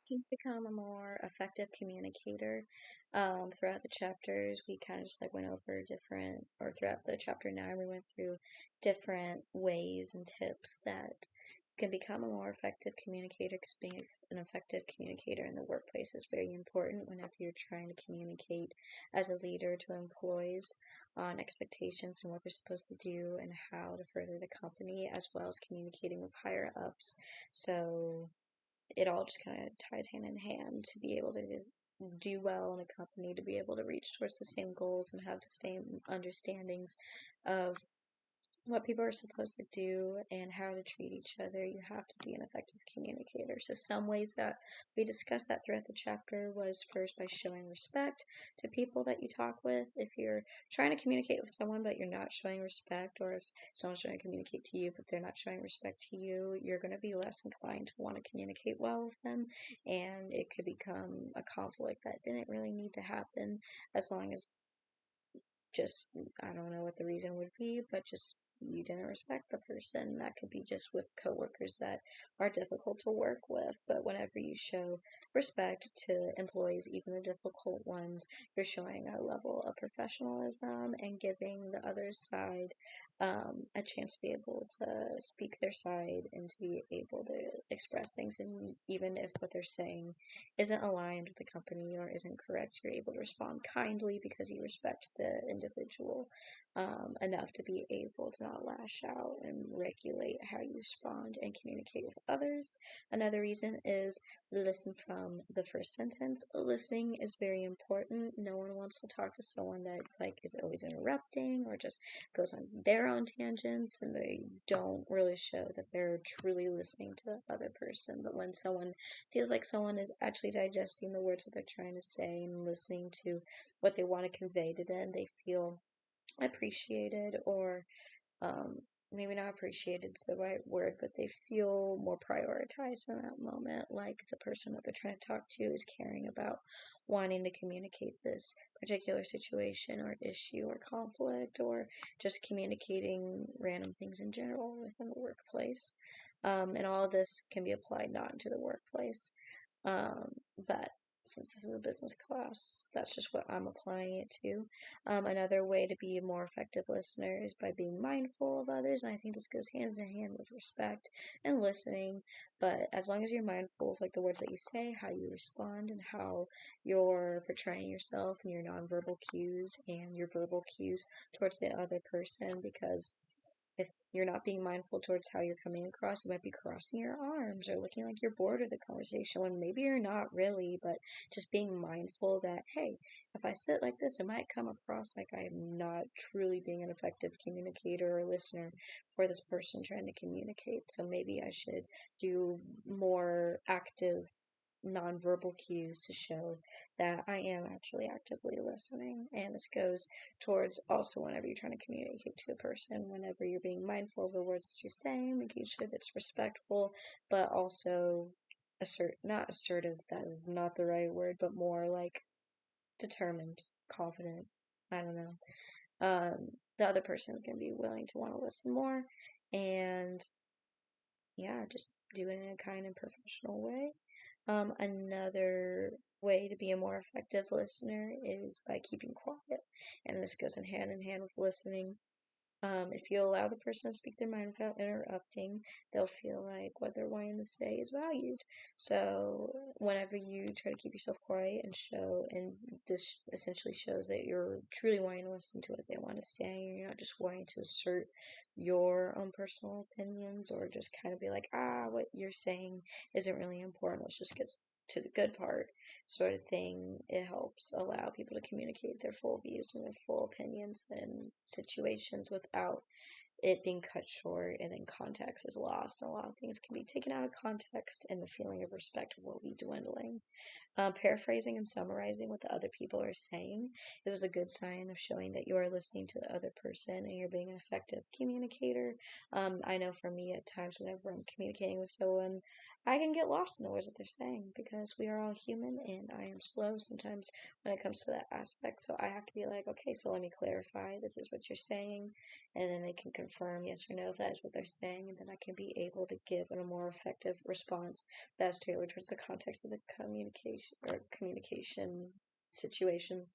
can become a more effective communicator. Throughout the chapters, we kind of just like went over different, or throughout the chapter 9, we went through different ways and tips that can become a more effective communicator, because being an effective communicator in the workplace is very important whenever you're trying to communicate as a leader to employees on expectations and what they're supposed to do and how to further the company, as well as communicating with higher ups. So it all just kind of ties hand in hand to be able to do well in a company, to be able to reach towards the same goals and have the same understandings of what people are supposed to do and how to treat each other. You have to be an effective communicator. So some ways that we discussed that throughout the chapter was first by showing respect to people that you talk with. If you're trying to communicate with someone but you're not showing respect, or if someone's trying to communicate to you but they're not showing respect to you, you're going to be less inclined to want to communicate well with them, and it could become a conflict that didn't really need to happen, as long as just, I don't know what the reason would be, but just you didn't respect the person. That could be just with coworkers that are difficult to work with. But whenever you show respect to employees, even the difficult ones, you're showing a level of professionalism and giving the other side a chance to be able to speak their side and to be able to express things. And even if what they're saying isn't aligned with the company or isn't correct, you're able to respond kindly because you respect the individual enough to be able to not lash out and regulate how you respond and communicate with others. Another reason is listen from the first sentence. Listening is very important. No one wants to talk to someone that like is always interrupting or just goes on their own tangents, and they don't really show that they're truly listening to the other person. But when someone feels like someone is actually digesting the words that they're trying to say and listening to what they want to convey to them, they feel appreciated, or um, maybe not appreciated is the right word, but they feel more prioritized in that moment. Like the person that they're trying to talk to is caring about wanting to communicate this particular situation or issue or conflict, or just communicating random things in general within the workplace. And all of this can be applied not into the workplace. But since this is a business class, that's just what I'm applying it to. Another way to be a more effective listener is by being mindful of others, and I think this goes hand in hand with respect and listening. But as long as you're mindful of like the words that you say, how you respond, and how you're portraying yourself and your nonverbal cues and your verbal cues towards the other person, because if you're not being mindful towards how you're coming across, you might be crossing your arms or looking like you're bored of the conversation when maybe you're not really, but just being mindful that, hey, if I sit like this, it might come across like I'm not truly being an effective communicator or listener for this person trying to communicate. So maybe I should do more active nonverbal cues to show that I am actually actively listening. And this goes towards also whenever you're trying to communicate to a person, whenever you're being mindful of the words that you're saying, making sure that it's respectful, but also not assertive, that is not the right word, but more like determined, confident. I don't know. The other person is going to be willing to want to listen more, and yeah, just do it in a kind and professional way. Another way to be a more effective listener is by keeping quiet, and this goes in hand with listening. If you allow the person to speak their mind without interrupting, they'll feel like what they're wanting to say is valued. So, whenever you try to keep yourself quiet and this essentially shows that you're truly wanting to listen to what they want to say, and you're not just wanting to assert your own personal opinions or just kind of be like, what you're saying isn't really important, let's just get to the good part, sort of thing. It helps allow people to communicate their full views and their full opinions in situations without it being cut short, and then context is lost. And a lot of things can be taken out of context, and the feeling of respect will be dwindling. Paraphrasing and summarizing what the other people are saying is a good sign of showing that you are listening to the other person and you're being an effective communicator. I know for me, at times, whenever I'm communicating with someone, I can get lost in the words that they're saying because we are all human and I am slow sometimes when it comes to that aspect. So I have to be like, okay, so let me clarify. This is what you're saying. And then they can confirm yes or no if that is what they're saying. And then I can be able to give a more effective response that's tailored towards the context of the communication situation.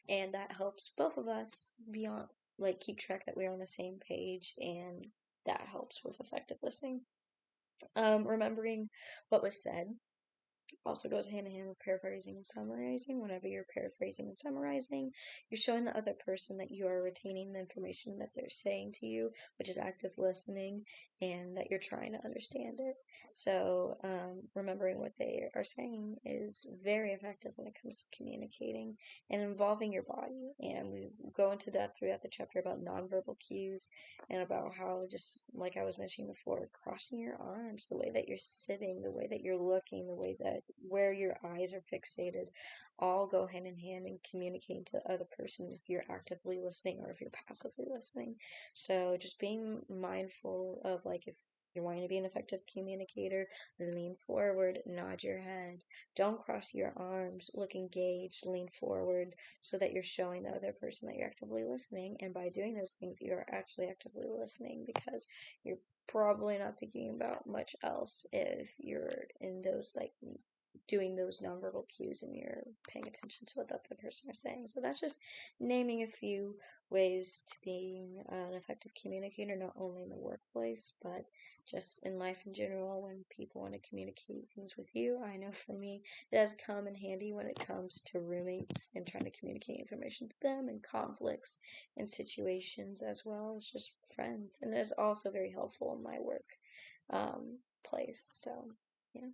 And that helps both of us be on, like, keep track that we're on the same page, and that helps with effective listening. Remembering what was said also goes hand in hand with paraphrasing and summarizing. Whenever you're paraphrasing and summarizing, you're showing the other person that you are retaining the information that they're saying to you, which is active listening, and that you're trying to understand it. So, remembering what they are saying is very effective when it comes to communicating and involving your body. And we go into depth throughout the chapter about nonverbal cues and about how, just like I was mentioning before, crossing your arms, the way that you're sitting, the way that you're looking, the way that where your eyes are fixated, all go hand in hand in communicating to the other person if you're actively listening or if you're passively listening. So just being mindful of, like, if you're wanting to be an effective communicator, lean forward, nod your head. Don't cross your arms, look engaged, lean forward so that you're showing the other person that you're actively listening. And by doing those things, you are actually actively listening because you're probably not thinking about much else if you're in those, like, doing those nonverbal cues and you're paying attention to what the other person is saying. So that's just naming a few ways to being an effective communicator, not only in the workplace, but just in life in general when people want to communicate things with you. I know for me, it has come in handy when it comes to roommates and trying to communicate information to them and conflicts and situations as well as just friends. And it is also very helpful in my work place. So, yeah.